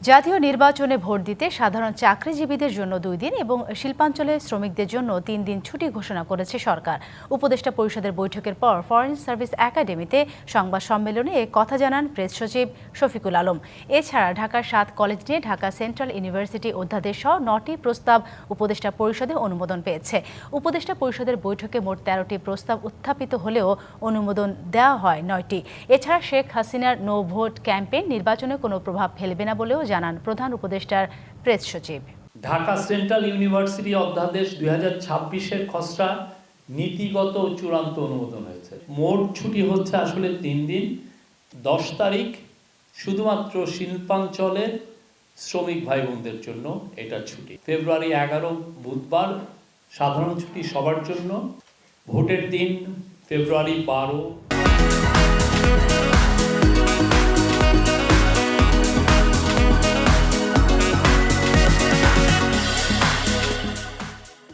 জাতীয় নির্বাচনে ভোট দিতে সাধারণ চাকরিজীবীদের জন্য 2 দিন এবং শিল্পাঞ্চলে শ্রমিকদের জন্য 3 দিন ছুটি ঘোষণা করেছে সরকার। উপদেষ্টা পরিষদের বৈঠকের পর ফরেন সার্ভিস একাডেমিতে সংবাদ সম্মেলনে এ কথা জানান প্রেস সচিব শফিকুল আলম। এছাড়া ঢাকার 7 কলেজ নিয়ে ঢাকা সেন্ট্রাল ইউনিভার্সিটি অধ্যাদেশ সহ 9টি প্রস্তাব উপদেষ্টা পরিষদে অনুমোদন পেয়েছে। উপদেষ্টা পরিষদের বৈঠকে মোট 13টি প্রস্তাব উত্থাপিত হলেও অনুমোদন দেওয়া হয় 9টি। এছাড়া শেখ হাসিনার নো ভোট ক্যাম্পেইন নির্বাচনে কোনো প্রভাব ফেলবে না বলেও জানান প্রধান উপদেষ্টার প্রেস সচিব। ঢাকা সেন্ট্রাল ইউনিভার্সিটি অধ্যাদেশ 2026-এর খসড়া নীতিগত চূড়ান্ত অনুমোদন হয়েছে। মোট ছুটি হচ্ছে আসলে 3 দিন। 10 তারিখ শুধুমাত্র শিল্পাঞ্চলের শ্রমিক ভাই বোনদের জন্য এটা ছুটি। ফেব্রুয়ারি 11 বুধবার সাধারণ ছুটি সবার জন্য। ভোটের দিন ফেব্রুয়ারি 12